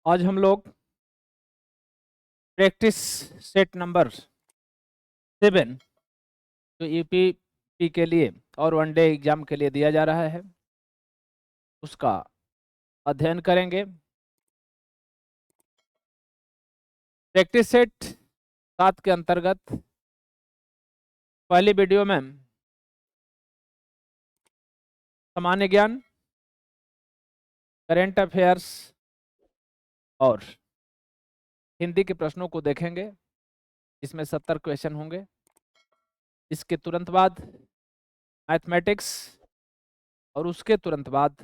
आज हम लोग प्रैक्टिस सेट नंबर 7 जो यूपी के लिए और वनडे एग्जाम के लिए दिया जा रहा है उसका अध्ययन करेंगे। प्रैक्टिस सेट 7 के अंतर्गत पहली वीडियो में सामान्य ज्ञान, करेंट अफेयर्स और हिंदी के प्रश्नों को देखेंगे। इसमें 70 क्वेश्चन होंगे। इसके तुरंत बाद मैथमेटिक्स और उसके तुरंत बाद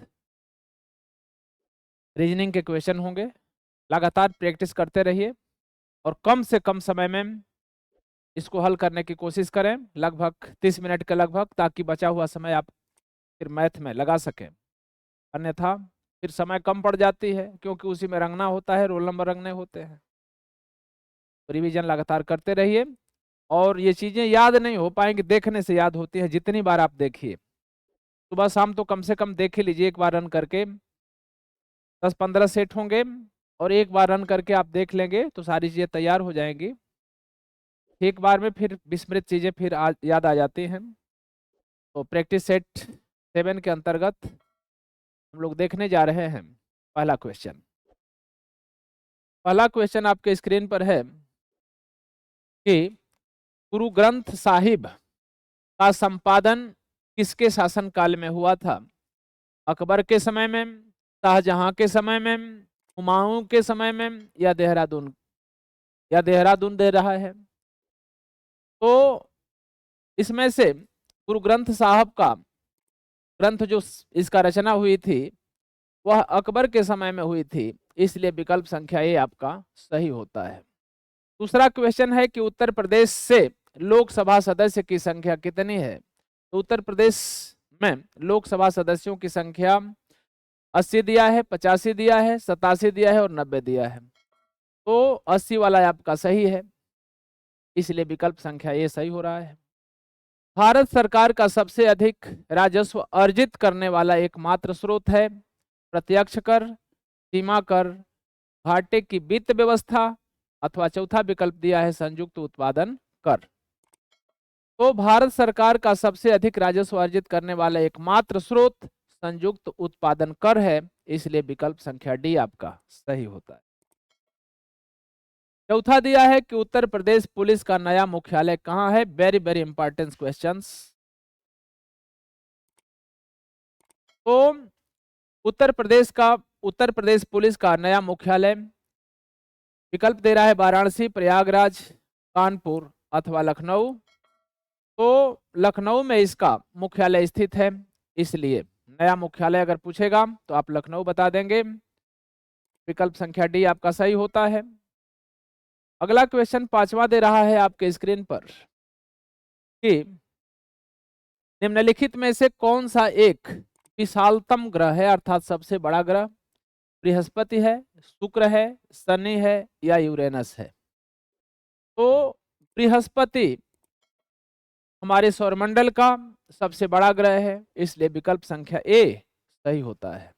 रीजनिंग के क्वेश्चन होंगे। लगातार प्रैक्टिस करते रहिए और कम से कम समय में इसको हल करने की कोशिश करें, लगभग 30 मिनट के लगभग, ताकि बचा हुआ समय आप फिर मैथ में लगा सकें। अन्यथा फिर समय कम पड़ जाती है, क्योंकि उसी में रंगना होता है, रोल नंबर रंगने होते हैं। तो रिवीजन लगातार करते रहिए और ये चीज़ें याद नहीं हो पाएंगी, देखने से याद होती है। जितनी बार आप देखिए, सुबह शाम तो कम से कम देख ही लीजिए, एक बार रन करके 10-15 सेट होंगे और एक बार रन करके आप देख लेंगे तो सारी चीज़ें तैयार हो जाएंगी। एक बार में फिर विस्मृत चीज़ें फिर याद आ जाती हैं। तो प्रैक्टिस सेट 7 के अंतर्गत हम लोग देखने जा रहे हैं पहला क्वेश्चन। पहला क्वेश्चन आपके स्क्रीन पर है कि गुरु ग्रंथ साहिब का संपादन किसके शासनकाल में हुआ था? अकबर के समय में, शाहजहां के समय में, हुमायूं के समय में, या देहरादून? या देहरादून दे रहा है। तो इसमें से गुरु ग्रंथ साहब का ग्रंथ जो इसका रचना हुई थी वह अकबर के समय में हुई थी, इसलिए विकल्प संख्या ए आपका सही होता है। दूसरा क्वेश्चन है कि उत्तर प्रदेश से लोकसभा सदस्य की संख्या कितनी है? तो उत्तर प्रदेश में लोकसभा सदस्यों की संख्या 80 दिया है, 85 दिया है, 87 दिया है और 90 दिया है। तो 80 वाला आपका सही है, इसलिए विकल्प संख्या ए सही हो रहा है। भारत सरकार का सबसे अधिक राजस्व अर्जित करने वाला एकमात्र स्रोत है प्रत्यक्ष कर, सीमा कर, घाटे की वित्त व्यवस्था, अथवा चौथा विकल्प दिया है संयुक्त उत्पादन कर। तो भारत सरकार का सबसे अधिक राजस्व अर्जित करने वाला एकमात्र स्रोत संयुक्त उत्पादन कर है, इसलिए विकल्प संख्या डी आपका सही होता है। चौथा दिया है कि उत्तर प्रदेश पुलिस का नया मुख्यालय कहां है? Very very important questions. तो उत्तर प्रदेश पुलिस का नया मुख्यालय विकल्प दे रहा है वाराणसी, प्रयागराज, कानपुर अथवा लखनऊ। तो लखनऊ में इसका मुख्यालय स्थित है, इसलिए नया मुख्यालय अगर पूछेगा तो आप लखनऊ बता देंगे। विकल्प संख्या डी आपका सही होता है। अगला क्वेश्चन पांचवा दे रहा है आपके स्क्रीन पर कि निम्नलिखित में से कौन सा एक विशालतम ग्रह है, अर्थात सबसे बड़ा ग्रह? बृहस्पति है, शुक्र है, शनि है या यूरेनस है? तो बृहस्पति हमारे सौरमंडल का सबसे बड़ा ग्रह है, इसलिए विकल्प संख्या ए सही होता है।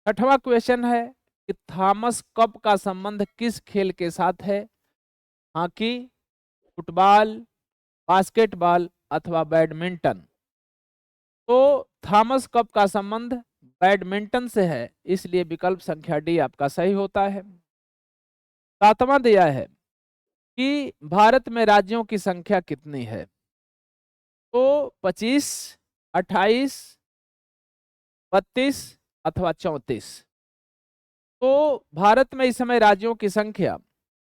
छठवां क्वेश्चन है कि थॉमस कप का संबंध किस खेल के साथ है? हॉकी, फुटबॉल, बास्केटबॉल अथवा बैडमिंटन? तो थॉमस कप का संबंध बैडमिंटन से है, इसलिए विकल्प संख्या डी आपका सही होता है। सातवां दिया है कि भारत में राज्यों की संख्या कितनी है? तो 25, 28, 32 अथवा 34? तो भारत में इस समय राज्यों की संख्या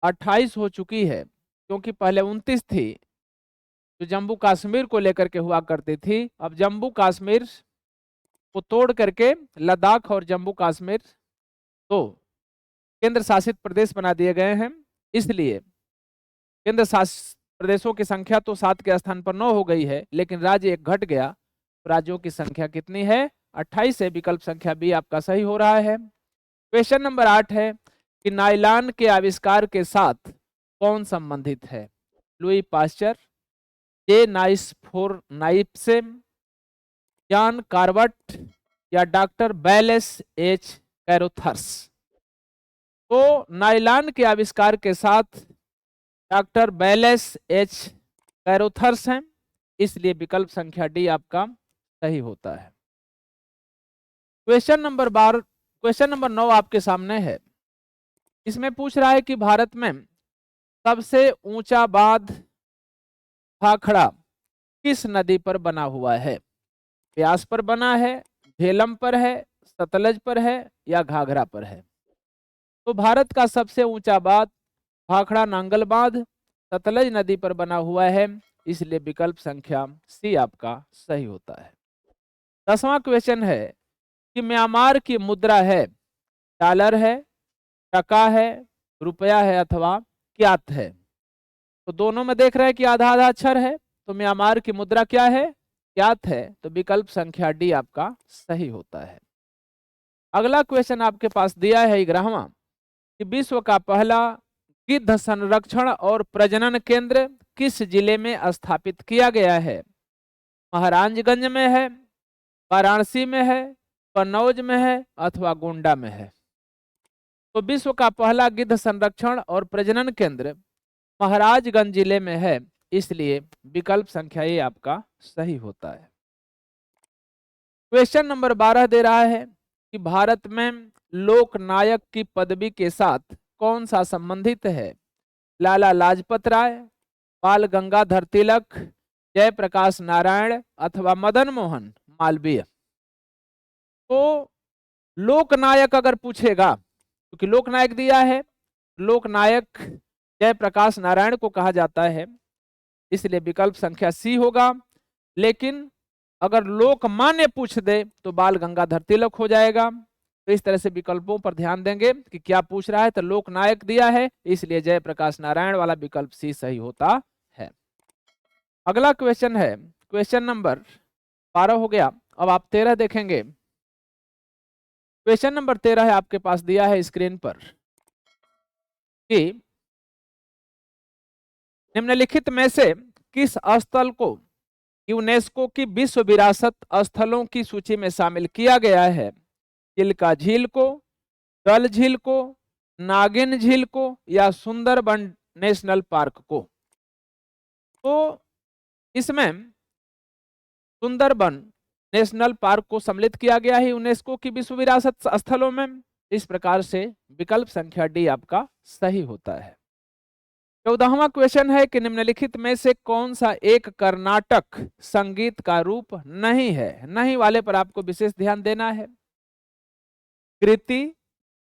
28 हो चुकी है, क्योंकि पहले 29 थी जो जम्मू कश्मीर को लेकर के हुआ करती थी। अब जम्मू कश्मीर को तोड़ करके लद्दाख और जम्मू कश्मीर तो केंद्र शासित प्रदेश बना दिए गए हैं, इसलिए केंद्र शासित प्रदेशों की संख्या तो 7 के स्थान पर 9 हो गई है, लेकिन राज्य एक घट गया। तो राज्यों की संख्या कितनी है? 28 है। विकल्प संख्या बी आपका सही हो रहा है। क्वेश्चन नंबर 8 है कि नायलॉन के आविष्कार के साथ कौन संबंधित है? लुई पास्चर, जे नाइस फोर नाइप्सेम, जॉन कार्बट या डॉक्टर बैलेस एच कैरोथर्स? तो नायलॉन के आविष्कार के साथ डॉक्टर बैलेस एच कैरोथर्स हैं, इसलिए विकल्प संख्या डी आपका सही होता है। क्वेश्चन नंबर 9 आपके सामने है। इसमें पूछ रहा है कि भारत में सबसे ऊंचा बांध भाखड़ा किस नदी पर बना हुआ है? ब्यास पर बना है, झेलम पर है, सतलज पर है या घाघरा पर है? तो भारत का सबसे ऊंचा बांध भाखड़ा नांगल बांध सतलज नदी पर बना हुआ है, इसलिए विकल्प संख्या सी आपका सही होता है। 10वां क्वेश्चन है कि म्यांमार की मुद्रा है, डॉलर है, टका है, रुपया है अथवा क्यात है? तो दोनों में देख रहे हैं कि आधा आधा अक्षर है, तो म्यांमार की मुद्रा क्या है? क्यात है, तो विकल्प संख्या डी आपका सही होता है। अगला क्वेश्चन आपके पास दिया है 11वां कि विश्व का पहला गिद्ध संरक्षण और प्रजनन केंद्र किस जिले में स्थापित किया गया है? महाराजगंज में है, वाराणसी में है, कन्नौज में है अथवा गोंडा में है? तो विश्व का पहला गिद्ध संरक्षण और प्रजनन केंद्र महाराजगंज जिले में है, इसलिए विकल्प संख्या ए आपका सही होता है। क्वेश्चन नंबर 12 दे रहा है कि भारत में लोकनायक की पदवी के साथ कौन सा संबंधित है? लाला लाजपत राय, बाल गंगाधर तिलक, जयप्रकाश नारायण अथवा मदन मोहन मालवीय? तो लोकनायक अगर पूछेगा, क्योंकि लोकनायक दिया है, लोकनायक जयप्रकाश नारायण को कहा जाता है, इसलिए विकल्प संख्या सी होगा। लेकिन अगर लोकमान्य पूछ दे तो बाल गंगाधर तिलक हो जाएगा। तो इस तरह से विकल्पों पर ध्यान देंगे कि क्या पूछ रहा है। तो लोकनायक दिया है, इसलिए जयप्रकाश नारायण वाला विकल्प सी सही होता है। अगला क्वेश्चन है क्वेश्चन नंबर 12 हो गया। अब आप 13 देखेंगे। क्वेश्चन नंबर 13 है, आपके पास दिया है स्क्रीन पर कि निम्नलिखित में से किस स्थल को यूनेस्को की विश्व विरासत स्थलों की सूची में शामिल किया गया है? चिल्का झील को, डल झील को, नागिन झील को या सुंदरबन नेशनल पार्क को? तो इसमें सुंदरबन नेशनल पार्क को सम्मिलित किया गया है यूनेस्को की विश्व विरासत स्थलों में। इस प्रकार से विकल्प संख्या डी आपका सही होता है। 14वां क्वेश्चन है कि निम्नलिखित में से कौन सा एक कर्नाटक संगीत का रूप नहीं है? नहीं वाले पर आपको विशेष ध्यान देना है। कृति,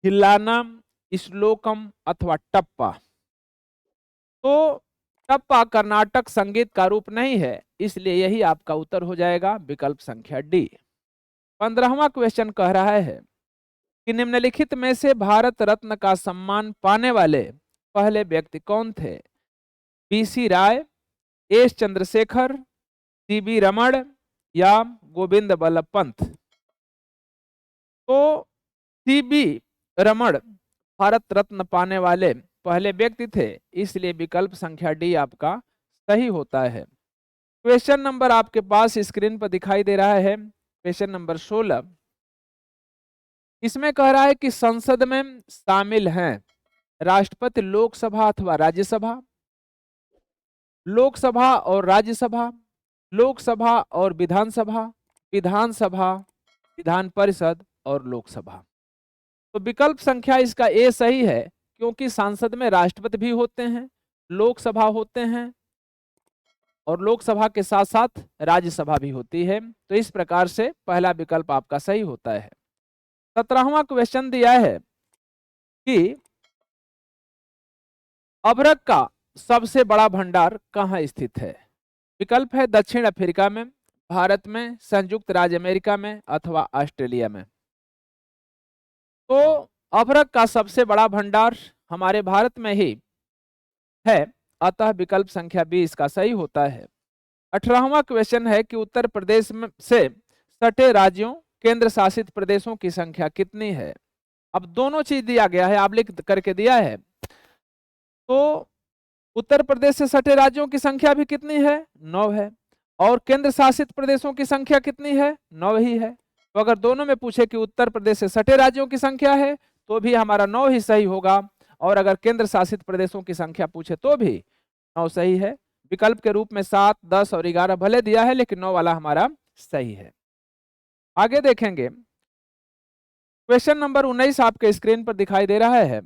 हिल्लानम, श्लोकम अथवा टप्पा? तो टप्पा कर्नाटक संगीत का रूप नहीं है, इसलिए यही आपका उत्तर हो जाएगा विकल्प संख्या डी। 15वां क्वेश्चन कह रहा है कि निम्नलिखित में से भारत रत्न का सम्मान पाने वाले पहले व्यक्ति कौन थे? पीसी राय, एस चंद्रशेखर, सीबी रमण या गोविंद बल्लभ पंत? तो सीबी रमण भारत रत्न पाने वाले पहले व्यक्ति थे, इसलिए विकल्प संख्या डी आपका सही होता है। क्वेश्चन नंबर आपके पास स्क्रीन पर दिखाई दे रहा है, क्वेश्चन नंबर 16। इसमें कह रहा है कि संसद में शामिल हैं राष्ट्रपति, लोकसभा अथवा राज्यसभा? लोकसभा और राज्यसभा, लोकसभा और विधानसभा, विधानसभा, विधान परिषद और लोकसभा? तो विकल्प संख्या इसका ए सही है, क्योंकि सांसद में राष्ट्रपति भी होते हैं, लोकसभा होते हैं और लोकसभा के साथ साथ राज्यसभा भी होती है। तो इस प्रकार से पहला विकल्प आपका सही होता है। 17वां क्वेश्चन दिया है कि अभ्रक का सबसे बड़ा भंडार कहाँ स्थित है? विकल्प है दक्षिण अफ्रीका में, भारत में, संयुक्त राज्य अमेरिका में अथवा ऑस्ट्रेलिया में? तो अभ्रक का सबसे बड़ा भंडार हमारे भारत में ही है, अतः विकल्प संख्या बी इसका सही होता है। 18वां क्वेश्चन है कि उत्तर प्रदेश में से सटे राज्यों, केंद्र शासित प्रदेशों की संख्या कितनी है? अब दोनों चीज दिया गया है, आप लिख करके दिया है। तो उत्तर प्रदेश से सटे राज्यों की संख्या भी कितनी है? 9 है। और केंद्र शासित प्रदेशों की संख्या कितनी है? 9 ही है। तो अगर दोनों में पूछे कि उत्तर प्रदेश से सटे राज्यों की संख्या है, तो भी हमारा 9 ही सही होगा, और अगर केंद्र शासित प्रदेशों की संख्या पूछे तो भी 9 सही है। विकल्प के रूप में 7, 10 और 11 भले दिया है, लेकिन 9 वाला हमारा सही है। आगे देखेंगे, क्वेश्चन नंबर 19 आपके स्क्रीन पर दिखाई दे रहा है।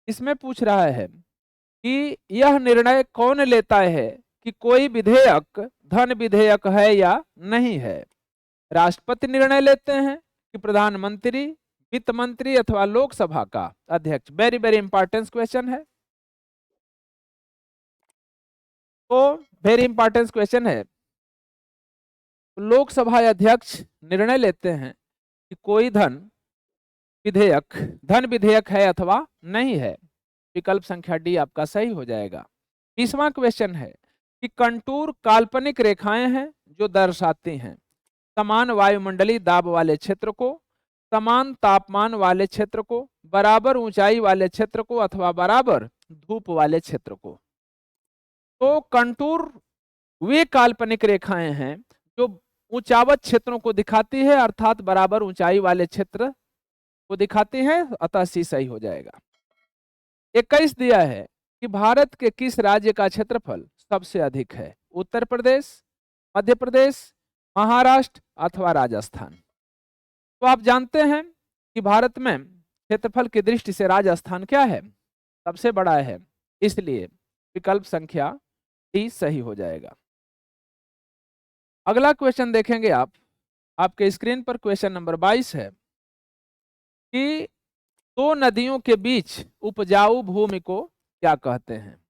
इसमें पूछ रहा है कि यह निर्णय कौन लेता है कि कोई विधेयक धन विधेयक है या नहीं है। राष्ट्रपति निर्णय लेते हैं कि प्रधानमंत्री, वित्त मंत्री अथवा लोकसभा का अध्यक्ष। वेरी वेरी इंपॉर्टेंट क्वेश्चन है। तो वेरी इंपॉर्टेंट क्वेश्चन है। लोकसभा अध्यक्ष निर्णय लेते हैं कि कोई धन विधेयक है अथवा नहीं है। विकल्प संख्या डी आपका सही हो जाएगा। 20वां क्वेश्चन है कि कंटूर काल्पनिक रेखाएं हैं जो दर्शाती हैं समान वायुमंडलीय दाब वाले क्षेत्र को, समान तापमान वाले क्षेत्र को, बराबर ऊंचाई वाले क्षेत्र को अथवा बराबर धूप वाले क्षेत्र को। तो कंटूर वे काल्पनिक रेखाएं हैं जो ऊंचावत क्षेत्रों को दिखाती है, अर्थात बराबर ऊंचाई वाले क्षेत्र को दिखाती हैं, अतः सी सही हो जाएगा। 21 दिया है कि भारत के किस राज्य का क्षेत्रफल सबसे अधिक है। उत्तर प्रदेश, मध्य प्रदेश, महाराष्ट्र अथवा राजस्थान। तो आप जानते हैं कि भारत में क्षेत्रफल की दृष्टि से राजस्थान क्या है, सबसे बड़ा है, इसलिए विकल्प संख्या डी सही हो जाएगा। अगला क्वेश्चन देखेंगे आप, आपके स्क्रीन पर क्वेश्चन नंबर 22 है कि दो नदियों के बीच उपजाऊ भूमि को क्या कहते हैं।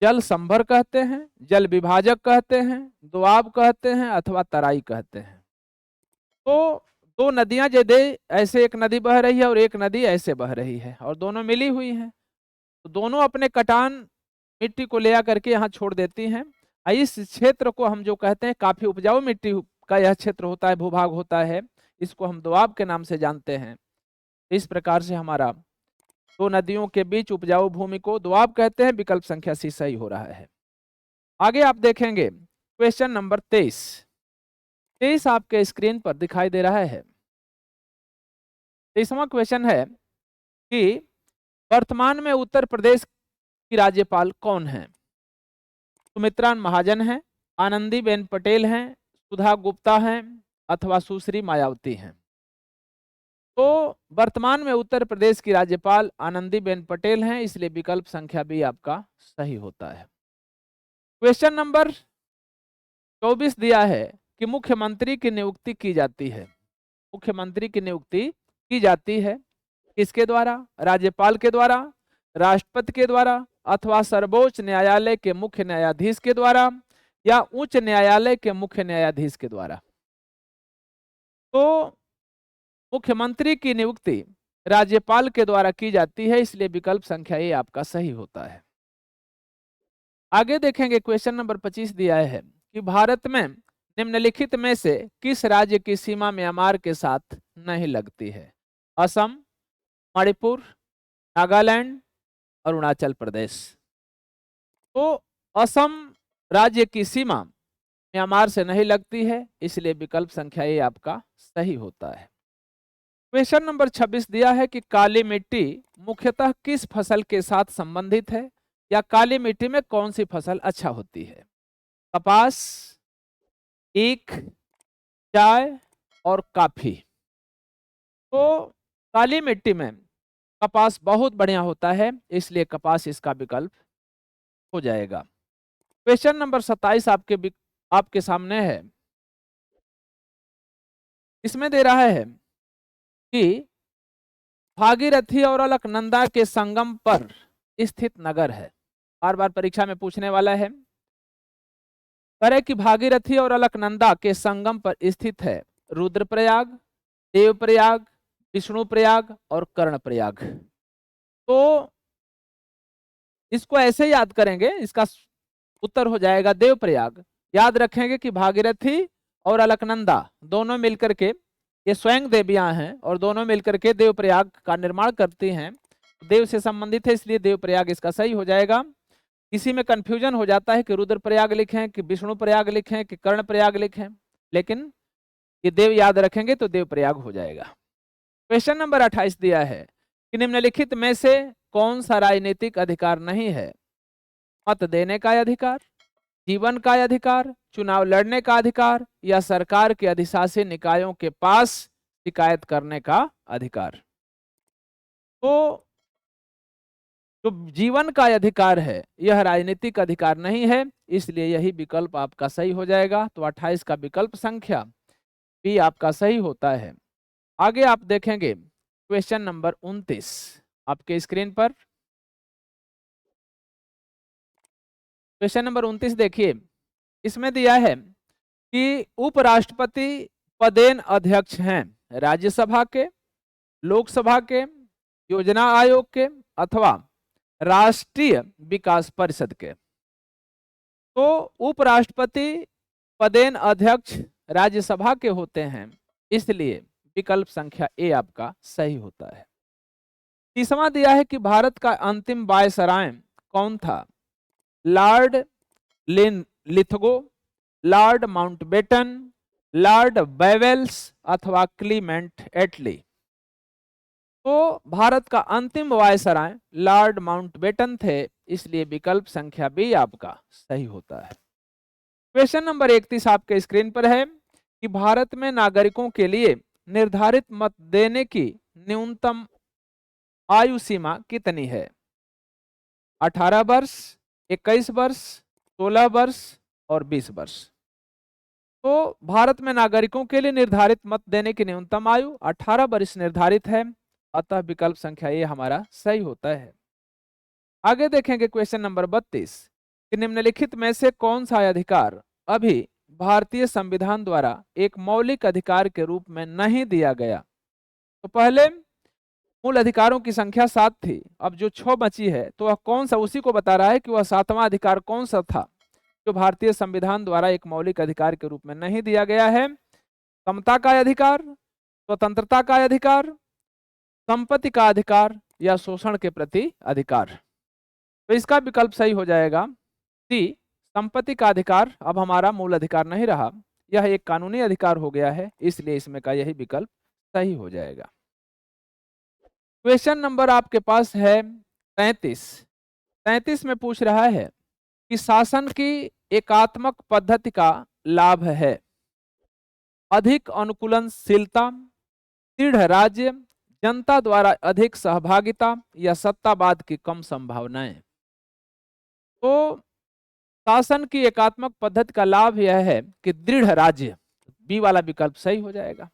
जल संभर कहते हैं, जल विभाजक कहते हैं, दोआब कहते हैं अथवा तराई कहते हैं। तो दो नदियां यदि ऐसे एक नदी बह रही है और एक नदी ऐसे बह रही है और दोनों मिली हुई हैं, तो दोनों अपने कटान मिट्टी को ले आकर के यहाँ छोड़ देती हैं। इस क्षेत्र को हम जो कहते हैं काफी उपजाऊ मिट्टी का यह क्षेत्र होता है, भूभाग होता है, इसको हम दोआब के नाम से जानते हैं। इस प्रकार से हमारा दो नदियों के बीच उपजाऊ भूमि को दोआब कहते हैं। विकल्प संख्या सी सही हो रहा है। आगे आप देखेंगे क्वेश्चन नंबर 23 आपके स्क्रीन पर दिखाई दे रहा है। 23वां क्वेश्चन है कि वर्तमान में उत्तर प्रदेश की राज्यपाल कौन है। सुमित्रा महाजन हैं, आनंदीबेन पटेल हैं, सुधा गुप्ता हैं अथवा सुश्री मायावती हैं। तो वर्तमान में उत्तर प्रदेश की राज्यपाल आनंदीबेन पटेल हैं, इसलिए विकल्प संख्या बी आपका सही होता है। क्वेश्चन नंबर 24 दिया है कि मुख्यमंत्री की नियुक्ति की जाती है। मुख्यमंत्री की नियुक्ति की जाती है किसके द्वारा? राज्यपाल के द्वारा, राष्ट्रपति के द्वारा अथवा सर्वोच्च न्यायालय के मुख्य न्यायाधीश के द्वारा या उच्च न्यायालय के मुख्य न्यायाधीश के द्वारा। तो मुख्यमंत्री की नियुक्ति राज्यपाल के द्वारा की जाती है, इसलिए विकल्प संख्या ए आपका सही होता है। आगे देखेंगे क्वेश्चन नंबर 25 दिया है कि भारत में निम्नलिखित में से किस राज्य की सीमा म्यांमार के साथ नहीं लगती है। असम, मणिपुर, नागालैंड, अरुणाचल प्रदेश। तो असम राज्य की सीमा म्यांमार से नहीं लगती है, इसलिए विकल्प संख्या ए आपका सही होता है। क्वेश्चन नंबर 26 दिया है कि काली मिट्टी मुख्यतः किस फसल के साथ संबंधित है या काली मिट्टी में कौन सी फसल अच्छा होती है। कपास, ईख, चाय और कॉफी। तो काली मिट्टी में कपास बहुत बढ़िया होता है, इसलिए कपास इसका विकल्प हो जाएगा। क्वेश्चन नंबर 27 आपके सामने है। इसमें दे रहा है कि भागीरथी और अलकनंदा के संगम पर स्थित नगर है। बार बार परीक्षा में पूछने वाला है। करे कि भागीरथी और अलकनंदा के संगम पर स्थित है रुद्रप्रयाग, देवप्रयाग, विष्णुप्रयाग और कर्णप्रयाग। तो इसको ऐसे याद करेंगे, इसका उत्तर हो जाएगा देवप्रयाग। याद रखेंगे कि भागीरथी और अलकनंदा दोनों मिलकर के, ये स्वयं देवियां हैं और दोनों मिलकर के देवप्रयाग का निर्माण करती हैं। देव से संबंधित है, इसलिए देवप्रयाग इसका सही हो जाएगा। इसी में कंफ्यूजन हो जाता है कि रुद्रप्रयाग लिखें कि विष्णुप्रयाग लिखें कि कर्णप्रयाग लिखें, लेकिन ये देव याद रखेंगे तो देवप्रयाग हो जाएगा। क्वेश्चन नंबर 28 दिया है कि निम्नलिखित में से कौन सा राजनीतिक अधिकार नहीं है? मत देने का अधिकार, जीवन का अधिकार, चुनाव लड़ने का अधिकार, या सरकार के अधिशासी निकायों के पास शिकायत करने का अधिकार। तो जो जीवन का अधिकार है यह राजनीतिक अधिकार नहीं है, इसलिए यही विकल्प आपका सही हो जाएगा। तो 28 का विकल्प संख्या बी आपका सही होता है। आगे आप देखेंगे क्वेश्चन नंबर 29 आपके स्क्रीन पर। क्वेश्चन नंबर 29 देखिए, इसमें दिया है कि उपराष्ट्रपति पदेन अध्यक्ष हैं राज्यसभा के, लोकसभा के, योजना आयोग के अथवा राष्ट्रीय विकास परिषद के। तो उपराष्ट्रपति पदेन अध्यक्ष राज्यसभा के होते हैं, इसलिए विकल्प संख्या ए आपका सही होता है। तीसरा दिया है कि भारत का अंतिम वायसराय कौन था? Lord Linlithgow, Lord Mountbatten, Lord Wavell's अथवा क्लीमेंट एटली। तो भारत का अंतिम वायसराय लॉर्ड माउंटबेटन थे, इसलिए विकल्प संख्या बी आपका सही होता है। क्वेश्चन नंबर 31 आपके स्क्रीन पर है कि भारत में नागरिकों के लिए निर्धारित मत देने की न्यूनतम आयु सीमा कितनी है? 18 वर्ष, 21 वर्ष, 16 वर्ष और 20 वर्ष। तो भारत में नागरिकों के लिए निर्धारित मत देने की न्यूनतम आयु 18 वर्ष निर्धारित है, अतः विकल्प संख्या ए हमारा सही होता है। आगे देखेंगे क्वेश्चन नंबर 32 कि निम्नलिखित में से कौन सा अधिकार अभी भारतीय संविधान द्वारा एक मौलिक अधिकार के रूप में नहीं दिया गया? तो पहले मूल अधिकारों की संख्या 7 थी, अब जो 6 बची है तो वह कौन सा, उसी को बता रहा है कि वह 7वां अधिकार कौन सा था जो भारतीय संविधान द्वारा एक मौलिक अधिकार के रूप में नहीं दिया गया है। समता का अधिकार, स्वतंत्रता का अधिकार, संपत्ति का अधिकार या शोषण के प्रति अधिकार। तो इसका विकल्प सही हो जाएगा सी, संपत्ति का अधिकार अब हमारा मूल अधिकार नहीं रहा, यह एक कानूनी अधिकार हो गया है, इसलिए इसमें का यही विकल्प सही हो जाएगा। क्वेश्चन नंबर आपके पास है 33। 33 में पूछ रहा है कि शासन की एकात्मक पद्धति का लाभ है अधिक अनुकूलनशीलता, दृढ़ राज्य, जनता द्वारा अधिक सहभागिता या सत्तावाद की कम संभावनाएं। तो शासन की एकात्मक पद्धति का लाभ यह है कि दृढ़ राज्य, बी वाला विकल्प सही हो जाएगा।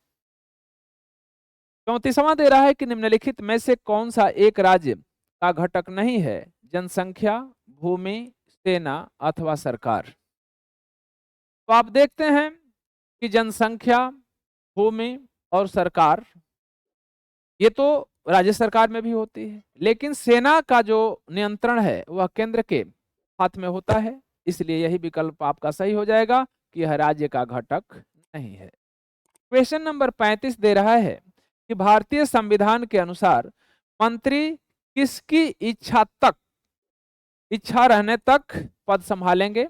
34वां दे रहा है कि निम्नलिखित में से कौन सा एक राज्य का घटक नहीं है? जनसंख्या, भूमि, सेना अथवा सरकार। तो आप देखते हैं कि जनसंख्या, भूमि और सरकार ये तो राज्य सरकार में भी होती है, लेकिन सेना का जो नियंत्रण है वह केंद्र के हाथ में होता है, इसलिए यही विकल्प आपका सही हो जाएगा कि यह राज्य का घटक नहीं है। क्वेश्चन नंबर 35 दे रहा है कि भारतीय संविधान के अनुसार मंत्री किसकी इच्छा रहने तक पद संभालेंगे?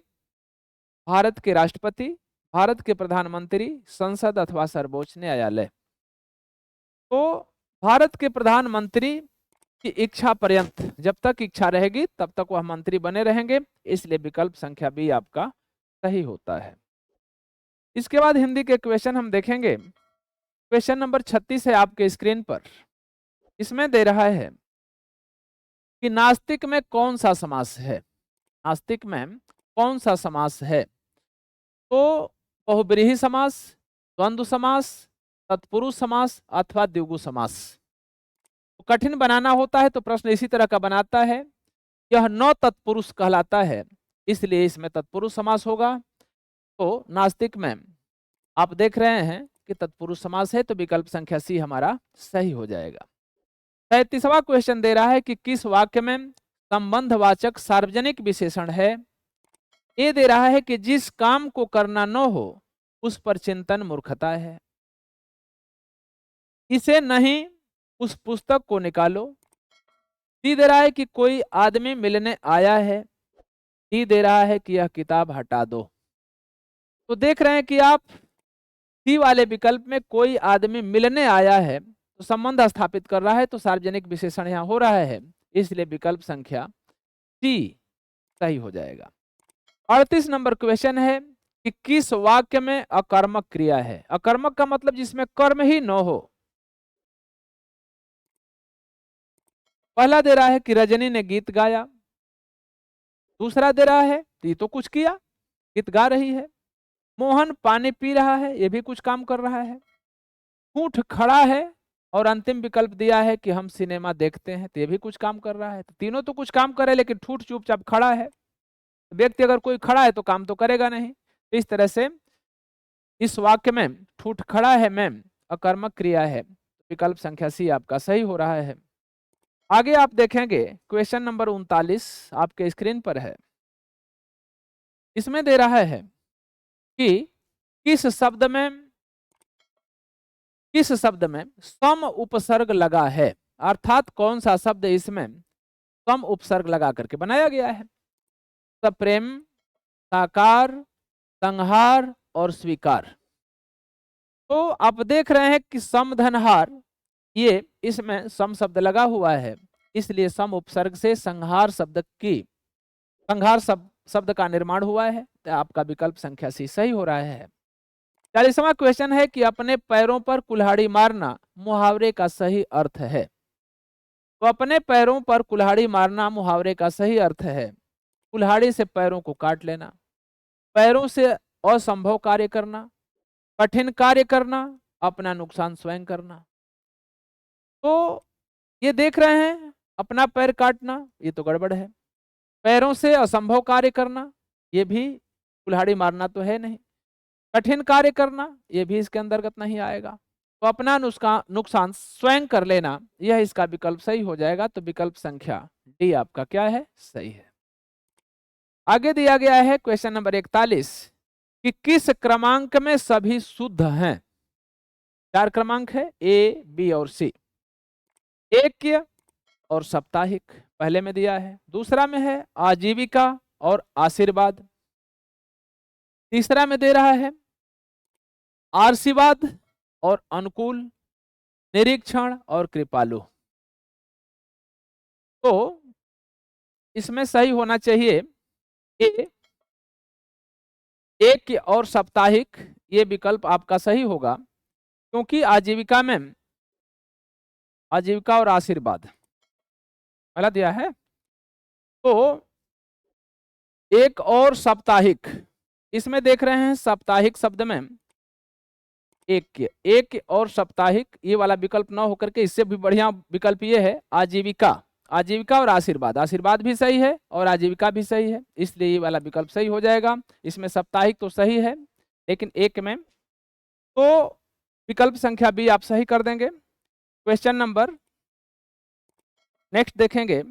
भारत के राष्ट्रपति, भारत के प्रधानमंत्री, संसद अथवा सर्वोच्च न्यायालय। तो भारत के प्रधानमंत्री की इच्छा पर्यंत, जब तक इच्छा रहेगी तब तक वह मंत्री बने रहेंगे, इसलिए विकल्प संख्या बी आपका सही होता है। इसके बाद हिंदी के क्वेश्चन हम देखेंगे। क्वेश्चन नंबर 36 है आपके स्क्रीन पर। इसमें दे रहा है कि नास्तिक में कौन सा समास है? नास्तिक में कौन सा समास है? तो बहुब्रीहि समास, द्वंद्व समास, तत्पुरुष समास अथवा द्विगु समास। तो कठिन बनाना होता है तो प्रश्न इसी तरह का बनाता है। यह नौ तत्पुरुष कहलाता है, इसलिए इसमें तत्पुरुष समास होगा। तो नास्तिक में आप देख रहे हैं कि तत्पुरुष समास है, तो विकल्प संख्या सी हमारा सही हो जाएगा। 37वां क्वेश्चन दे रहा है कि किस वाक्य में संबंधवाचक सार्वजनिक विशेषण है? ये दे रहा है कि जिस काम को करना न हो उस पर चिंतन मूर्खता है। इसे नहीं, उस पुस्तक को निकालो। डी दे रहा है कि कोई आदमी मिलने आया है। डी दे रहा है कि यह किताब हटा दो। तो देख रहे हैं कि आप सी वाले विकल्प में कोई आदमी मिलने आया है, तो संबंध स्थापित कर रहा है, तो सार्वजनिक विशेषण यहाँ हो रहा है, इसलिए विकल्प संख्या टी सही हो जाएगा। 38 नंबर क्वेश्चन है कि किस वाक्य में अकर्मक क्रिया है। अकर्मक का मतलब जिसमें कर्म ही न हो। पहला दे रहा है कि रजनी ने गीत गाया, दूसरा दे रहा है तो ये तो कुछ किया, गीत गा रही है। मोहन पानी पी रहा है, ये भी कुछ काम कर रहा है। ऊंट खड़ा है, और अंतिम विकल्प दिया है कि हम सिनेमा देखते हैं, तो ये भी कुछ काम कर रहा है। तो तीनों तो कुछ काम करे, लेकिन ठूठ चुपचाप खड़ा है। व्यक्ति अगर कोई खड़ा है तो काम तो करेगा नहीं। तो इस तरह से इस वाक्य में ठूठ खड़ा है मैम अकर्मक क्रिया है, विकल्प संख्या सी आपका सही हो रहा है। आगे आप देखेंगे क्वेश्चन नंबर 39 आपके स्क्रीन पर है। इसमें दे रहा है कि किस शब्द में सम उपसर्ग लगा है, अर्थात कौन सा शब्द इसमें सम उपसर्ग लगा करके बनाया गया है। सप्रेम, साकार, संहार और स्वीकार। तो आप देख रहे हैं कि समधनहार, ये इसमें सम शब्द लगा हुआ है, इसलिए सम उपसर्ग से संहार शब्द का निर्माण हुआ है। तो आपका विकल्प संख्या सी सही हो रहा है। 40वां क्वेश्चन है कि अपने पैरों पर कुल्हाड़ी मारना मुहावरे का सही अर्थ है। तो अपने पैरों पर कुल्हाड़ी मारना मुहावरे का सही अर्थ है कुल्हाड़ी से पैरों को काट लेना, पैरों से असंभव कार्य करना, कठिन कार्य करना, अपना नुकसान स्वयं करना। तो ये देख रहे हैं अपना पैर काटना, ये तो गड़बड़ है। पैरों से असंभव कार्य करना, ये भी कुल्हाड़ी मारना तो है नहीं। कठिन कार्य करना, ये भी इसके अंतर्गत नहीं आएगा। तो अपना नुकसान स्वयं कर लेना, यह इसका विकल्प सही हो जाएगा। तो विकल्प संख्या डी आपका क्या है, सही है। आगे दिया गया है क्वेश्चन नंबर 41 कि किस क्रमांक में सभी शुद्ध हैं। 4 क्रमांक है, ए, बी और सी। एक और साप्ताहिक पहले में दिया है, दूसरा में है आजीविका और आशीर्वाद, तीसरा में दे रहा है आशीर्वाद और अनुकूल, निरीक्षण और कृपालु। तो इसमें सही होना चाहिए ए, एक और साप्ताहिक, ये विकल्प आपका सही होगा, क्योंकि आजीविका में आजीविका और आशीर्वाद पहला दिया है। तो एक और साप्ताहिक, इसमें देख रहे हैं साप्ताहिक शब्द में एक और साप्ताहिक, ये वाला विकल्प ना होकर के इससे भी बढ़िया विकल्प ये है आजीविका। आजीविका और आशीर्वाद, आशीर्वाद भी सही है और आजीविका भी सही है, इसलिए ये वाला विकल्प सही हो जाएगा। इसमें साप्ताहिक तो सही है, लेकिन एक में, तो विकल्प संख्या बी आप सही कर देंगे। क्वेश्चन नंबर नेक्स्ट देखेंगे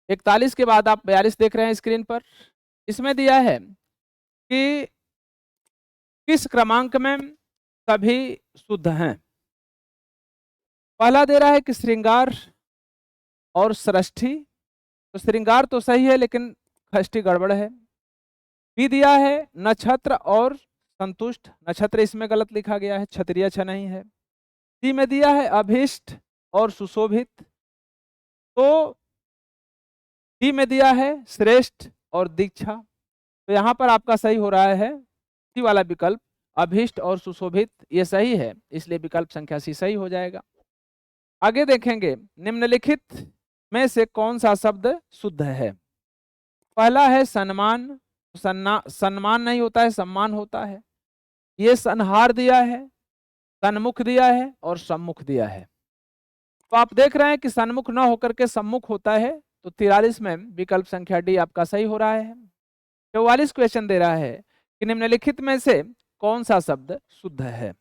41 के बाद आप 42 देख रहे हैं स्क्रीन पर। इसमें दिया है कि किस क्रमांक में सभी शुद्ध हैं। पहला दे रहा है कि श्रृंगार और सृष्टि, तो श्रृंगार तो सही है लेकिन षष्ठी गड़बड़ है। बी दिया है नक्षत्र और संतुष्ट, नक्षत्र इसमें गलत लिखा गया है, क्षत्रिय अच्छा नहीं है। सी में दिया है अभीष्ट और सुशोभित, तो डी में दिया है श्रेष्ठ और दीक्षा। तो यहाँ पर आपका सही हो रहा है सी वाला विकल्प, अभीष्ट और सुशोभित, ये सही है, इसलिए विकल्प संख्या सी सही हो जाएगा। आगे देखेंगे निम्नलिखित में से कौन सा शब्द शुद्ध है। पहला है सम्मान, सम्मान नहीं होता है, सम्मान होता है। ये संहार दिया है, सन्मुख दिया है और सम्मुख दिया है। तो आप देख रहे हैं कि सन्मुख न होकर के सम्मुख होता है, तो 43 में विकल्प संख्या डी आपका सही हो रहा है। 44 क्वेश्चन दे रहा है कि निम्नलिखित में से कौन सा शब्द शुद्ध है।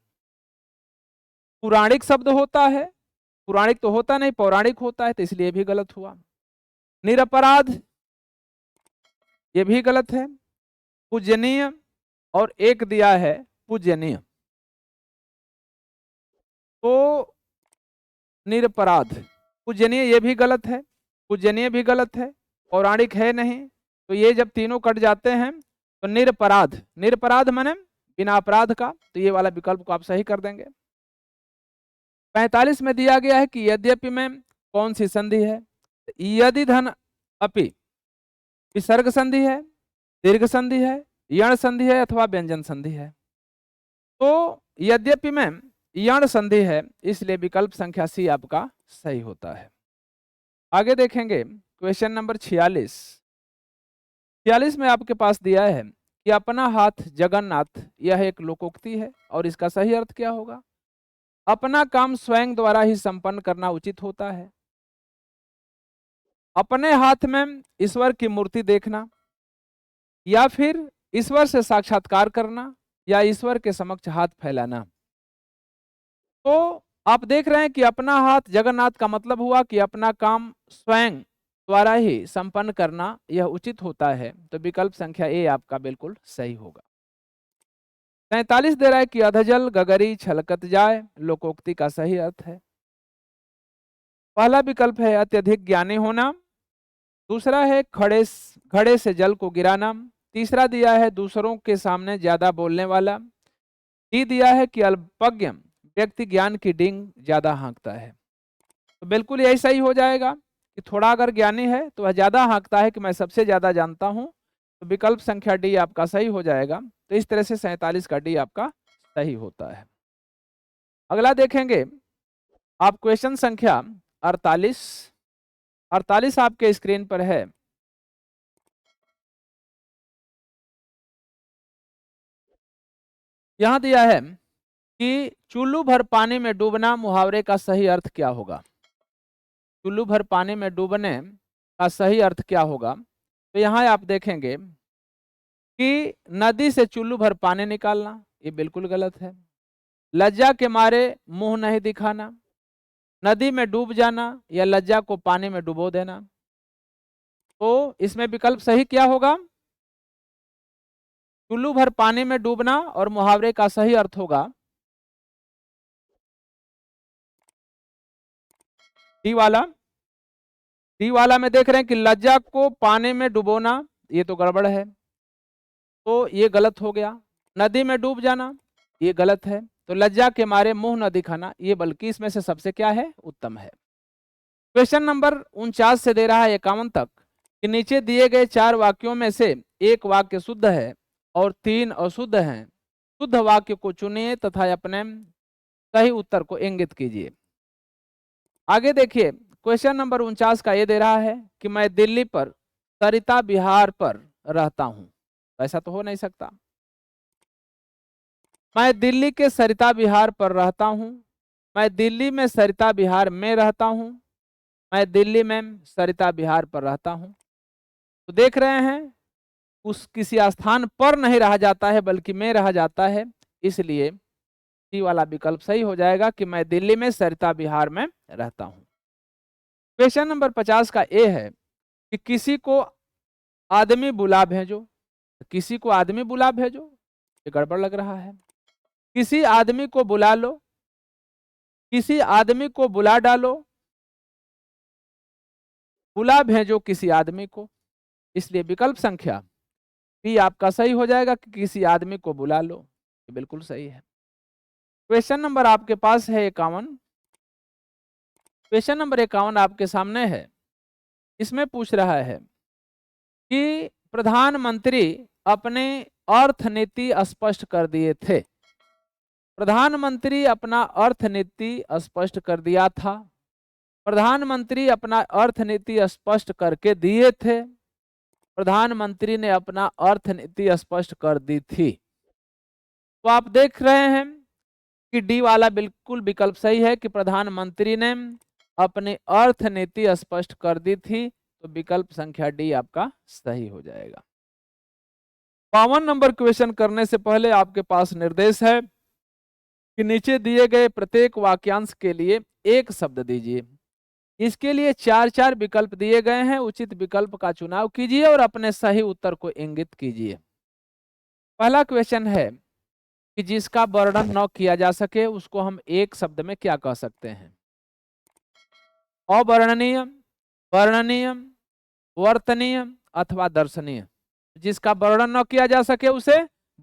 पुराणिक शब्द होता है, पुराणिक तो होता नहीं, पौराणिक होता है, तो इसलिए भी गलत हुआ। निरपराध, ये भी गलत है। पूजनीय और एक दिया है पूजनीय, तो निरपराध, पूजनीय ये भी गलत है, पूजनीय भी गलत है, पौराणिक है नहीं, तो ये जब तीनों कट जाते हैं तो निरपराध, निरपराध माने बिना अपराध का, तो ये वाला विकल्प को आप सही कर देंगे। 45 में दिया गया है कि यद्यपि में कौन सी संधि है? यदि धन अपि विसर्ग संधि है, दीर्घ संधि है, यण संधि है अथवा व्यंजन संधि है। तो यद्यपि में यण संधि है, इसलिए विकल्प संख्या सी आपका सही होता है। आगे देखेंगे क्वेश्चन नंबर 46। 46 में आपके पास दिया है कि अपना हाथ जगन्नाथ, यह एक लोकोक्ति है और इसका सही अर्थ क्या होगा? अपना काम स्वयं द्वारा ही संपन्न करना उचित होता है। अपने हाथ में ईश्वर की मूर्ति देखना, या फिर ईश्वर से साक्षात्कार करना, या ईश्वर के समक्ष हाथ फैलाना। तो आप देख रहे हैं कि अपना हाथ जगन्नाथ का मतलब हुआ कि अपना काम स्वयं द्वारा ही संपन्न करना यह उचित होता है। तो विकल्प संख्या ए आपका बिल्कुल सही होगा। 43 दे रहा है कि अधजल गगरी छलकत जाए, लोकोक्ति का सही अर्थ है। पहला विकल्प है अत्यधिक ज्ञानी होना, दूसरा है घड़े से जल को गिराना, तीसरा दिया है दूसरों के सामने ज्यादा बोलने वाला, डी दिया है कि अल्पज्ञ व्यक्ति ज्ञान की डींग ज्यादा हाँकता है। तो बिल्कुल यही सही हो जाएगा कि थोड़ा अगर ज्ञानी है तो वह ज्यादा हाँकता है कि मैं सबसे ज्यादा जानता हूं। तो विकल्प संख्या डी आपका सही हो जाएगा। तो इस तरह से 47 का डी आपका सही होता है। अगला देखेंगे आप क्वेश्चन संख्या 48। 48 आपके स्क्रीन पर है। यहां दिया है कि चुल्लू भर पानी में डूबना, मुहावरे का सही अर्थ क्या होगा? चुल्लू भर पानी में डूबने का सही अर्थ क्या होगा? तो यहाँ आप देखेंगे कि नदी से चुल्लू भर पानी निकालना, ये बिल्कुल गलत है। लज्जा के मारे मुंह नहीं दिखाना, नदी में डूब जाना, या लज्जा को पानी में डुबो देना। तो इसमें विकल्प सही क्या होगा? चुल्लू भर पानी में डूबना, और मुहावरे का सही अर्थ होगा डी वाला। डी वाला में देख रहे हैं कि लज्जा को पानी में डुबोना, ये तो गड़बड़ है, तो ये गलत हो गया। नदी में डूब जाना, ये गलत है। तो लज्जा के मारे मुंह न दिखाना, ये बल्कि इसमें से सबसे क्या है? उत्तम है। क्वेश्चन नंबर 49 से दे रहा है 51 तक कि नीचे दिए गए 4 वाक्यों में से एक वाक्य शुद्ध है और 3 अशुद्ध हैं। शुद्ध वाक्य को चुनिए तथा अपने सही उत्तर को इंगित कीजिए। आगे देखिए क्वेश्चन नंबर 49 का ये दे रहा है कि मैं दिल्ली पर सरिता विहार पर रहता हूं। ऐसा तो हो नहीं सकता। मैं दिल्ली के सरिता विहार पर रहता हूं, मैं दिल्ली में सरिता विहार में रहता हूं, मैं दिल्ली में सरिता विहार पर रहता हूं। तो देख रहे हैं उस किसी स्थान पर नहीं रहा जाता है बल्कि में रहा जाता है, इसलिए सी वाला विकल्प सही हो जाएगा कि मैं दिल्ली में सरिता विहार में रहता हूं। क्वेश्चन नंबर 50 का ए है कि किसी को आदमी बुला भेजो। किसी को आदमी बुला भेजो, ये गड़बड़ लग रहा है। किसी आदमी को बुला लो, किसी आदमी को बुला डालो, बुला भेजो किसी आदमी को। इसलिए विकल्प संख्या बी आपका सही हो जाएगा कि किसी आदमी को बुला लो, ये बिल्कुल सही है। क्वेश्चन नंबर आपके पास है 51। क्वेश्चन नंबर 51 आपके सामने है। इसमें पूछ रहा है कि प्रधानमंत्री अपने अर्थ नीति स्पष्ट कर दिए थे। प्रधानमंत्री अपना अर्थ नीति स्पष्ट कर दिया था, प्रधानमंत्री अपना अर्थ नीति स्पष्ट करके दिए थे, प्रधानमंत्री ने अपना अर्थ नीति स्पष्ट कर दी थी। तो आप देख रहे हैं कि डी वाला बिल्कुल विकल्प सही है कि प्रधानमंत्री ने अपनी अर्थ नीति स्पष्ट कर दी थी। तो विकल्प संख्या डी आपका सही हो जाएगा। 52 नंबर क्वेश्चन करने से पहले आपके पास निर्देश है कि नीचे दिए गए प्रत्येक वाक्यांश के लिए एक शब्द दीजिए। इसके लिए 4 विकल्प दिए गए हैं। उचित विकल्प का चुनाव कीजिए और अपने सही उत्तर को इंगित कीजिए। पहला क्वेश्चन है कि जिसका वर्णन न किया जा सके उसको हम एक शब्द में क्या कह सकते हैं? अवर्णनीय, वर्णनीय, वर्तनीय अथवा दर्शनीय। जिसका वर्णन न किया जा सके उसे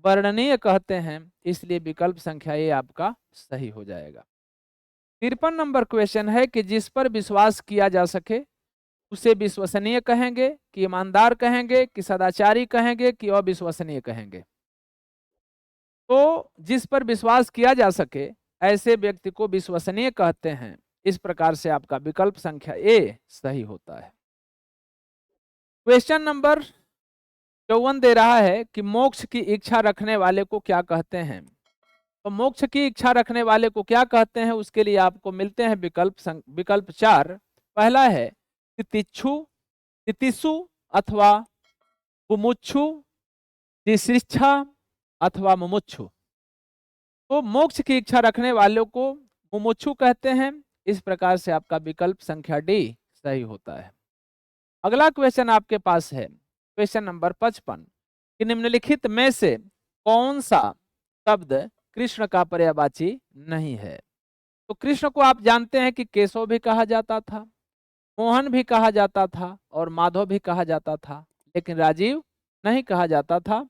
वर्णनीय कहते हैं, इसलिए विकल्प संख्या ए आपका सही हो जाएगा। 53 नंबर क्वेश्चन है कि जिस पर विश्वास किया जा सके उसे विश्वसनीय कहेंगे, कि ईमानदार कहेंगे, कि सदाचारी कहेंगे, कि अविश्वसनीय कहेंगे। तो जिस पर विश्वास किया जा सके ऐसे व्यक्ति को विश्वसनीय कहते हैं। इस प्रकार से आपका विकल्प संख्या ए सही होता है। क्वेश्चन नंबर 54 दे रहा है कि मोक्ष की इच्छा रखने वाले को क्या कहते हैं। तो मोक्ष की इच्छा रखने वाले को क्या कहते हैं, उसके लिए आपको मिलते हैं विकल्प 4। पहला है तितिक्षु, तितिसु अथवा मुमुक्षु, तिशिक्षा अथवा मुमुक्षु। तो मोक्ष की इच्छा रखने वालों को मुमुक्षु कहते हैं। इस प्रकार से आपका विकल्प संख्या डी सही होता है। अगला क्वेश्चन आपके पास है क्वेश्चन नंबर 55 कि निम्नलिखित में से कौन सा शब्द कृष्ण का पर्यायवाची नहीं है। तो कृष्ण को आप जानते हैं कि केशव भी कहा जाता था, मोहन भी कहा जाता था और माधव भी कहा जाता था, लेकिन राजीव नहीं कहा जाता था,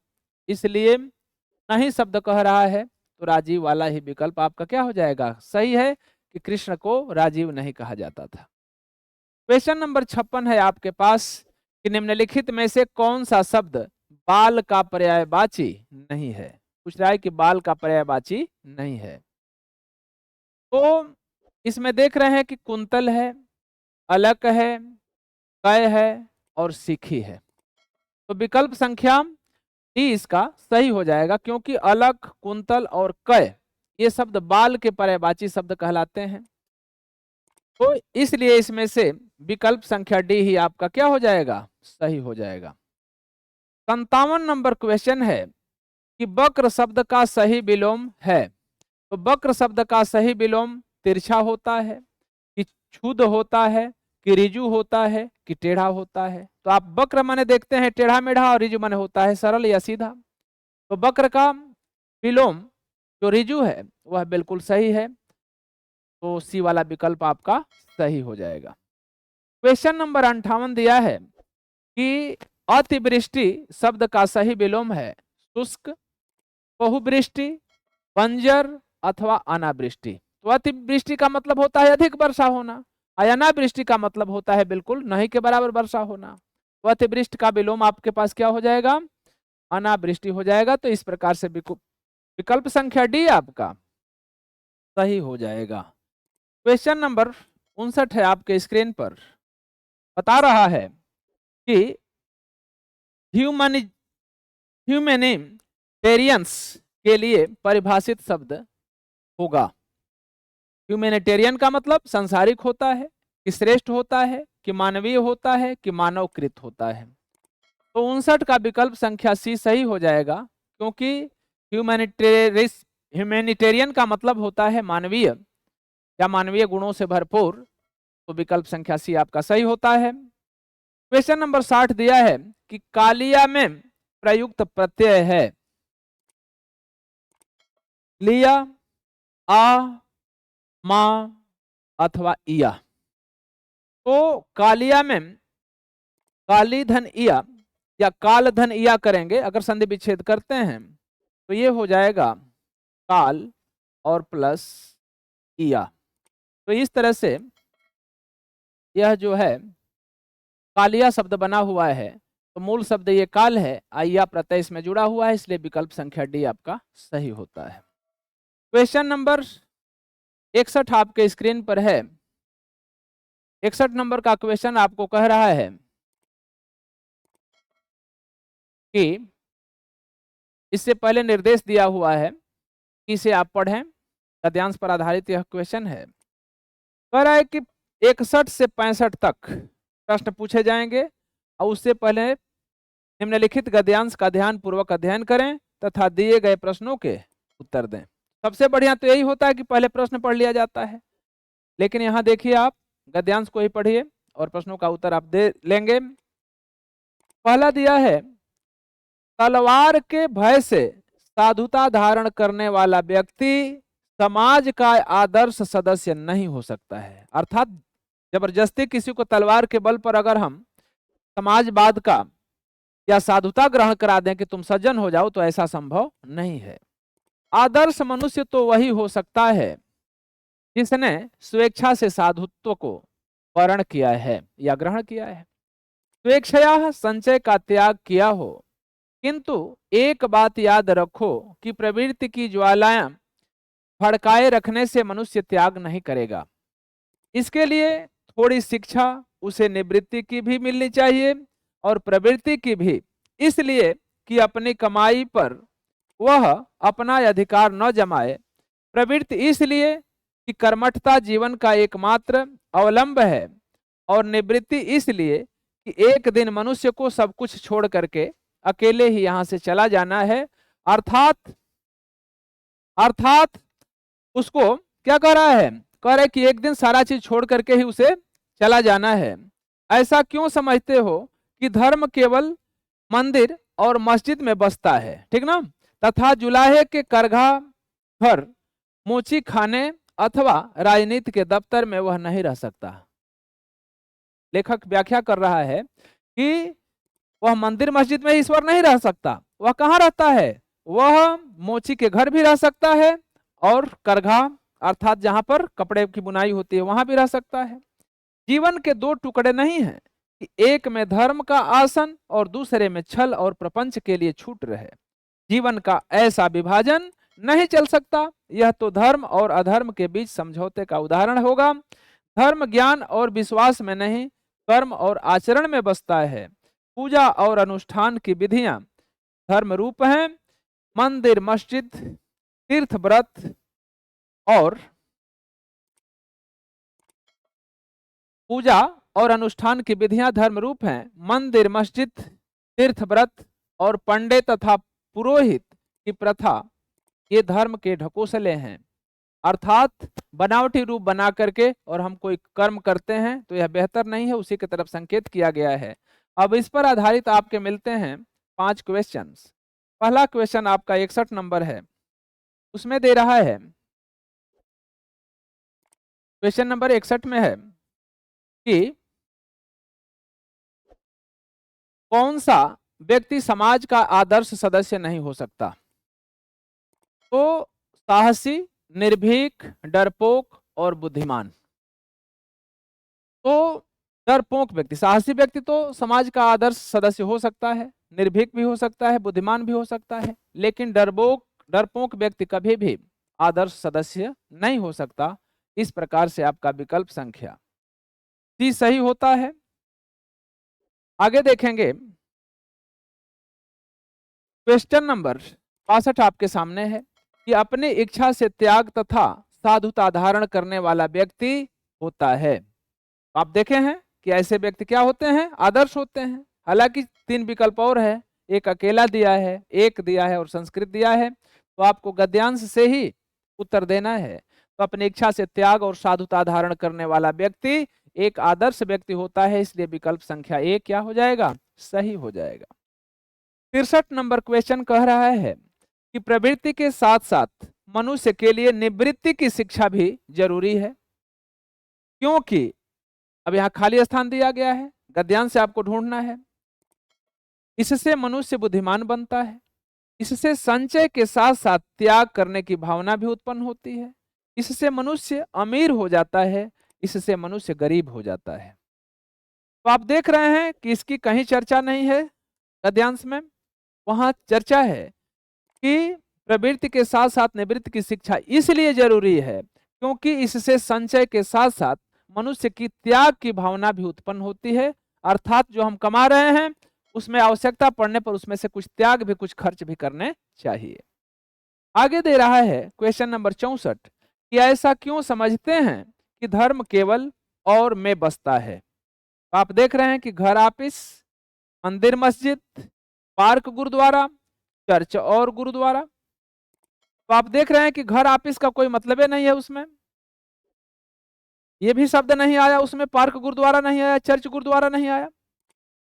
इसलिए नहीं शब्द कह रहा है। तो राजीव वाला ही विकल्प आपका क्या हो जाएगा, सही है कि कृष्ण को राजीव नहीं कहा जाता था। क्वेश्चन नंबर 56 है आपके पास कि निम्नलिखित में से कौन सा शब्द बाल का पर्यायवाची नहीं है। पूछ रहा है कि बाल का पर्यायवाची नहीं है। तो इसमें देख रहे हैं कि कुंतल है, अलक है, कय है और सिखी है। तो विकल्प संख्या डी इसका सही हो जाएगा, क्योंकि अलक, कुंतल और कय ये शब्द बाल के पर्यायवाची शब्द कहलाते हैं। तो इसलिए इसमें से विकल्प संख्या डी ही आपका क्या हो जाएगा, सही हो जाएगा। 57 नंबर क्वेश्चन है कि वक्र शब्द का सही विलोम है। तो वक्र शब्द का सही विलोम तिरछा होता है, कि क्षुद्र होता है, कि रिजु होता है, कि टेढ़ा होता है। तो आप वक्र माने देखते हैं टेढ़ा मेढ़ा और रिजु माने होता है सरल या सीधा। तो वक्र का विलोम जो रिजु है वह बिल्कुल सही है। तो सी वाला विकल्प आपका सही हो जाएगा। क्वेश्चन नंबर 58 दिया है कि अतिवृष्टि शब्द का सही विलोम है शुष्क, बहुवृष्टि, बंजर अथवा अनावृष्टि। तो अतिवृष्टि का मतलब होता है अधिक वर्षा होना, और अनावृष्टि का मतलब होता है बिल्कुल नहीं के बराबर वर्षा होना। तो अतिवृष्टि का विलोम आपके पास क्या हो जाएगा, अनावृष्टि हो जाएगा। तो इस प्रकार से विकल्प संख्या डी आपका सही हो जाएगा। क्वेश्चन नंबर 59 है आपके स्क्रीन पर, बता रहा है कि ह्यूमैनिटेरियंस के लिए परिभाषित शब्द होगा। ह्यूमैनिटेरियन का मतलब संसारिक होता है, कि श्रेष्ठ होता है, कि मानवीय होता है, कि मानवकृत होता है। तो 59 का विकल्प संख्या सी सही हो जाएगा, क्योंकि ह्यूमैनिटेरियन का मतलब होता है मानवीय या मानवीय गुणों से भरपूर। तो विकल्प संख्या सी आपका सही होता है। क्वेश्चन नंबर 60 दिया है कि कालिया में प्रयुक्त प्रत्यय है लिया, आ, मा अथवा इया। तो कालिया में काली धन इया या काल धन इया करेंगे, अगर संधि विच्छेद करते हैं तो ये हो जाएगा काल और प्लस इया। तो इस तरह से यह जो है कालिया शब्द बना हुआ है। तो मूल शब्द ये काल है, आइया प्रत्यय इसमें जुड़ा हुआ है, इसलिए विकल्प संख्या डी आपका सही होता है। क्वेश्चन नंबर 61 आपके स्क्रीन पर है। 61 नंबर का क्वेश्चन आपको कह रहा है कि इससे पहले निर्देश दिया हुआ है कि इसे आप पढ़ें, गद्यांश पर आधारित यह क्वेश्चन है। कह रहा है कि 61 से 65 तक प्रश्न पूछे जाएंगे और उससे पहले निम्नलिखित गद्यांश का ध्यान पूर्वक अध्ययन करें तथा दिए गए प्रश्नों के उत्तर दें। सबसे बढ़िया तो यही होता है कि पहले प्रश्न पढ़ लिया जाता है, लेकिन यहाँ देखिए आप गद्यांश को ही पढ़िए और प्रश्नों का उत्तर आप दे लेंगे। पहला दिया है, तलवार के भय से साधुता धारण करने वाला व्यक्ति समाज का आदर्श सदस्य नहीं हो सकता है। अर्थात जबरदस्ती किसी को तलवार के बल पर अगर हम समाजवाद का या साधुता ग्रहण करा दें कि तुम सज्जन हो जाओ, तो ऐसा संभव नहीं है। आदर्श मनुष्य तो वही हो सकता है जिसने स्वेच्छा से साधुत्व को वर्ण किया है या ग्रहण किया है, स्वेच्छया संचय का त्याग किया हो। किंतु एक बात याद रखो कि प्रवृत्ति की ज्वालाएं भड़काए रखने से मनुष्य त्याग नहीं करेगा। इसके लिए थोड़ी शिक्षा उसे निवृत्ति की भी मिलनी चाहिए और प्रवृत्ति की भी, इसलिए कि अपनी कमाई पर वह अपना अधिकार न जमाए। प्रवृत्ति इसलिए कि कर्मठता जीवन का एकमात्र अवलंब है, और निवृत्ति इसलिए कि एक दिन मनुष्य को सब कुछ छोड़ करके अकेले ही यहां से चला जाना है। अर्थात अर्थात उसको क्या कह रहा है, कह रहा है कि एक दिन सारा चीज छोड़ करके ही उसे चला जाना है। ऐसा क्यों समझते हो कि धर्म केवल मंदिर और मस्जिद में बसता है, ठीक ना, तथा जुलाहे के करघा घर, मोची खाने अथवा राजनीति के दफ्तर में वह नहीं रह सकता। लेखक व्याख्या कर रहा है कि वह मंदिर मस्जिद में ईश्वर नहीं रह सकता। वह कहाँ रहता है, वह मोची के घर भी रह सकता है और करघा अर्थात जहां पर कपड़े की बुनाई होती है वहां भी रह सकता है। जीवन के दो टुकड़े नहीं हैं कि एक में धर्म का आसन और दूसरे में छल और प्रपंच के लिए छूट रहे। जीवन का ऐसा विभाजन नहीं चल सकता। यह तो धर्म और अधर्म के बीच समझौते का उदाहरण होगा। धर्म ज्ञान और विश्वास में नहीं, कर्म और आचरण में बसता है। पूजा और अनुष्ठान की विधियां धर्म रूप हैं। मंदिर, मस्जिद, तीर्थ व्रत और पूजा और अनुष्ठान की विधियां धर्म रूप हैं। मंदिर, मस्जिद, तीर्थ व्रत और पंडित तथा पुरोहित की प्रथा ये धर्म के ढकोसले हैं। अर्थात बनावटी रूप बना करके और हम कोई कर्म करते हैं तो यह बेहतर नहीं है, उसी की तरफ संकेत किया गया है। अब इस पर आधारित आपके मिलते हैं 5 क्वेश्चंस। पहला क्वेश्चन आपका 61 नंबर है, उसमें दे रहा है, क्वेश्चन नंबर 61 में है कि कौन सा व्यक्ति समाज का आदर्श सदस्य नहीं हो सकता। तो साहसी, निर्भीक, डरपोक और बुद्धिमान। तो डरपोक व्यक्ति, साहसी व्यक्ति तो समाज का आदर्श सदस्य हो सकता है, निर्भीक भी हो सकता है, बुद्धिमान भी हो सकता है, लेकिन डरपोक व्यक्ति कभी भी आदर्श सदस्य नहीं हो सकता। इस प्रकार से आपका विकल्प संख्या सी सही होता है। आगे देखेंगे, क्वेश्चन नंबर 65 आपके सामने है कि अपनी इच्छा से त्याग तथा साधुता धारण करने वाला व्यक्ति होता है। आप देखे हैं कि ऐसे व्यक्ति क्या होते हैं, आदर्श होते हैं। हालांकि 3 विकल्प और है, एक अकेला दिया है, एक दिया है और संस्कृत दिया है, तो आपको गद्यांश से ही उत्तर देना है। तो अपनी इच्छा से त्याग और साधुता धारण करने वाला व्यक्ति एक आदर्श व्यक्ति होता है, इसलिए विकल्प संख्या ए क्या हो जाएगा, सही हो जाएगा। 63 नंबर क्वेश्चन कह रहा है कि प्रवृत्ति के साथ साथ मनुष्य के लिए निवृत्ति की शिक्षा भी जरूरी है, क्योंकि अब यहाँ खाली स्थान दिया गया है, गद्यांश से आपको ढूंढना है। इससे मनुष्य बुद्धिमान बनता है, इससे संचय के साथ साथ त्याग करने की भावना भी उत्पन्न होती है, इससे मनुष्य अमीर हो जाता है, इससे मनुष्य गरीब हो जाता है। तो आप देख रहे हैं कि इसकी कहीं चर्चा नहीं है गद्यांश में, वहां चर्चा है कि प्रवृत्ति के साथ साथ निवृत्ति की शिक्षा इसलिए जरूरी है क्योंकि इससे संचय के साथ साथ मनुष्य की त्याग की भावना भी उत्पन्न होती है। अर्थात जो हम कमा रहे हैं उसमें आवश्यकता पड़ने पर उसमें से कुछ त्याग भी, कुछ खर्च भी करने चाहिए। आगे दे रहा है क्वेश्चन नंबर 64 कि ऐसा क्यों समझते हैं कि धर्म केवल और में बसता है। आप देख रहे हैं कि घर, ऑफिस, मंदिर, मस्जिद, पार्क, गुरुद्वारा, चर्च और गुरुद्वारा। तो आप देख रहे हैं कि घर, ऑफिस का कोई मतलब ही नहीं है, उसमें ये भी शब्द नहीं आया, उसमें पार्क गुरुद्वारा नहीं आया, चर्च गुरुद्वारा नहीं आया,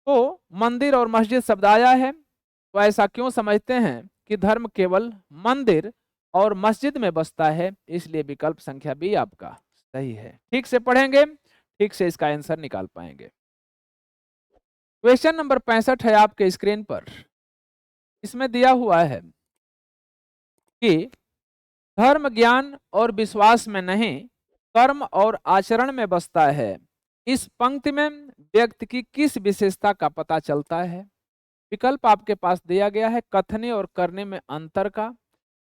तो मंदिर और मस्जिद शब्द आया है। तो ऐसा क्यों समझते हैं कि धर्म केवल मंदिर और मस्जिद में बसता है, इसलिए विकल्प संख्या बी आपका सही है। ठीक से पढ़ेंगे, ठीक से इसका आंसर निकाल पाएंगे। क्वेश्चन नंबर 65 है आपके स्क्रीन पर, इसमें दिया हुआ है कि धर्म ज्ञान और विश्वास में नहीं, कर्म और आचरण में बसता है। इस पंक्ति में व्यक्ति की किस विशेषता का पता चलता है? विकल्प आपके पास दिया गया है कथने और करने में अंतर का,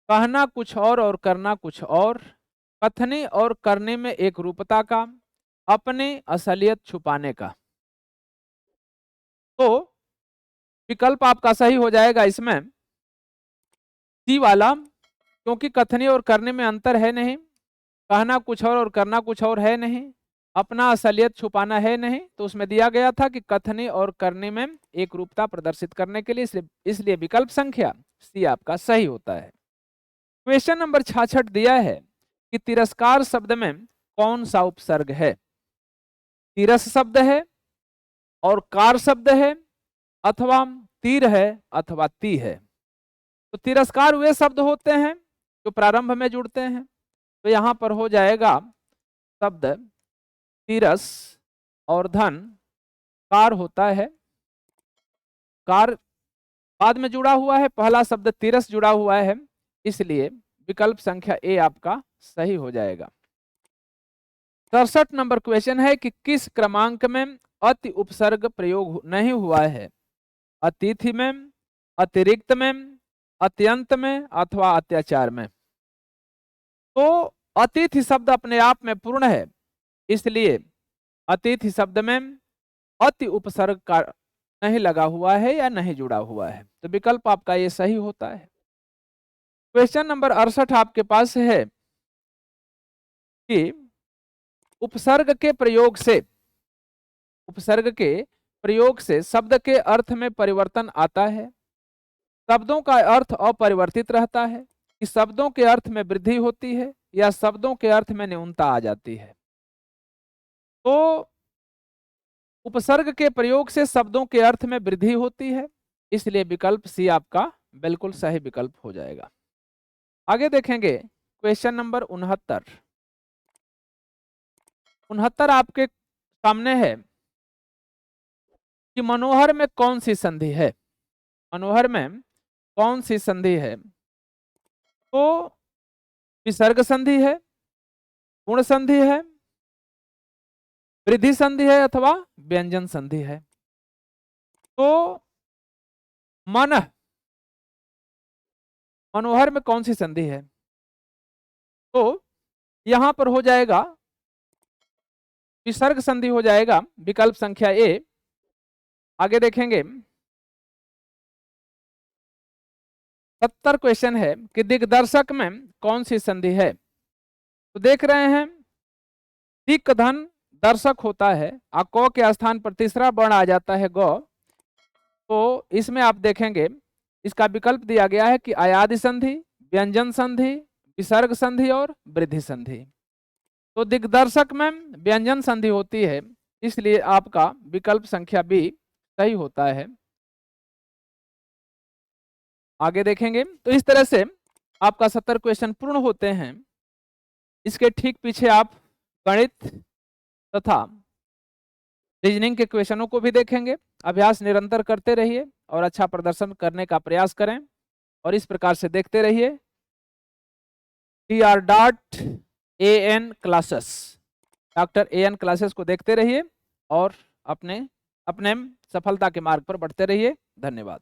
कहना कुछ और करना कुछ और, कथने और करने में एक रूपता का, अपने असलियत छुपाने का। तो विकल्प आपका सही हो जाएगा इसमें सी वाला, क्योंकि कथने और करने में अंतर है नहीं, कहना कुछ और करना कुछ और है नहीं, अपना असलियत छुपाना है नहीं, तो उसमें दिया गया था कि कथने और करने में एक रूपता प्रदर्शित करने के लिए, इसलिए विकल्प संख्या सी आपका सही होता है। क्वेश्चन नंबर 66 दिया है कि तिरस्कार शब्द में कौन सा उपसर्ग है? तिरस शब्द है और कार शब्द है, अथवा तीर है, अथवा ती है। तो तिरस्कार वे शब्द होते हैं जो प्रारंभ में जुड़ते हैं, तो यहां पर हो जाएगा शब्द तिरस और धन कार होता है, कार बाद में जुड़ा हुआ है, पहला शब्द तिरस जुड़ा हुआ है, इसलिए विकल्प संख्या ए आपका सही हो जाएगा। 67 नंबर क्वेश्चन है कि किस क्रमांक में अति उपसर्ग प्रयोग नहीं हुआ है? अतिथि में, अतिरिक्त में, अत्यंत में, अथवा अत्याचार में। तो अतिथि शब्द अपने आप में पूर्ण है, इसलिए अतिथि शब्द में अति उपसर्ग का नहीं लगा हुआ है या नहीं जुड़ा हुआ है, तो विकल्प आपका ये सही होता है। क्वेश्चन नंबर 68 आपके पास है कि उपसर्ग के प्रयोग से शब्द के अर्थ में परिवर्तन आता है, शब्दों का अर्थ अपरिवर्तित रहता है, कि शब्दों के अर्थ में वृद्धि होती है या शब्दों के अर्थ में न्यूनता आ जाती है। तो उपसर्ग के प्रयोग से शब्दों के अर्थ में वृद्धि होती है, इसलिए विकल्प सी आपका बिल्कुल सही विकल्प हो जाएगा। आगे देखेंगे क्वेश्चन नंबर 69 आपके सामने है कि मनोहर में कौन सी संधि है? मनोहर में कौन सी संधि है? तो विसर्ग संधि है, गुण संधि है, वृद्धि संधि है, अथवा व्यंजन संधि है। तो मनोहर में कौन सी संधि है? तो यहां पर हो जाएगा विसर्ग संधि हो जाएगा, विकल्प संख्या ए। आगे देखेंगे 70 क्वेश्चन है कि दिग्दर्शक में कौन सी संधि है? तो देख रहे हैं दिक धन दर्शक होता है, क के स्थान पर तीसरा वर्ण आ जाता है ग। तो इसमें आप देखेंगे इसका विकल्प दिया गया है कि अयादि संधि, व्यंजन संधि, विसर्ग संधि और वृद्धि संधि। तो दिग्दर्शक में व्यंजन संधि होती है, इसलिए आपका विकल्प संख्या बी सही होता है। आगे देखेंगे तो इस तरह से आपका 70 क्वेश्चन पूर्ण होते हैं। इसके ठीक पीछे आप गणित तथा रीजनिंग के क्वेश्चनों को भी देखेंगे। अभ्यास निरंतर करते रहिए और अच्छा प्रदर्शन करने का प्रयास करें, और इस प्रकार से देखते रहिए TR.AN classes, doctor AN classes को देखते रहिए और अपने सफलता के मार्ग पर बढ़ते रहिए। धन्यवाद।